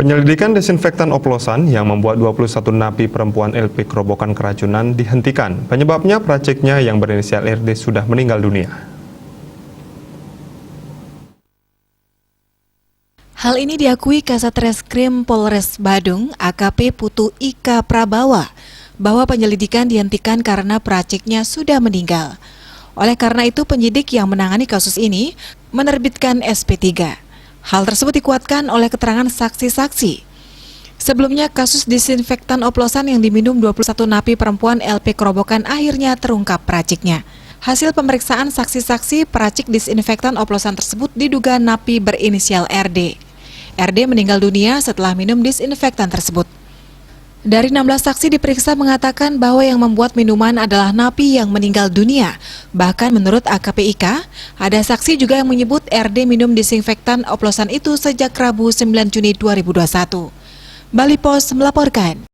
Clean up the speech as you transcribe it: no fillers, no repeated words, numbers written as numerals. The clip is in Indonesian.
Penyelidikan desinfektan oplosan yang membuat 21 napi perempuan LP Kerobokan keracunan dihentikan. Penyebabnya praciknya yang berinisial RD sudah meninggal dunia. Hal ini diakui Kasat Reskrim Polres Badung, AKP Putu Ika Prabawa, bahwa penyelidikan dihentikan karena praciknya sudah meninggal. Oleh karena itu, penyidik yang menangani kasus ini menerbitkan SP3. Hal tersebut dikuatkan oleh keterangan saksi-saksi. Sebelumnya, kasus disinfektan oplosan yang diminum 21 napi perempuan LP Kerobokan akhirnya terungkap praciknya. Hasil pemeriksaan saksi-saksi, peracik disinfektan oplosan tersebut diduga napi berinisial RD. RD meninggal dunia setelah minum disinfektan tersebut. Dari 16 saksi diperiksa mengatakan bahwa yang membuat minuman adalah napi yang meninggal dunia. Bahkan menurut AKP Ika, ada saksi juga yang menyebut RD minum disinfektan oplosan itu sejak Rabu 9 Juni 2021. Bali Pos melaporkan.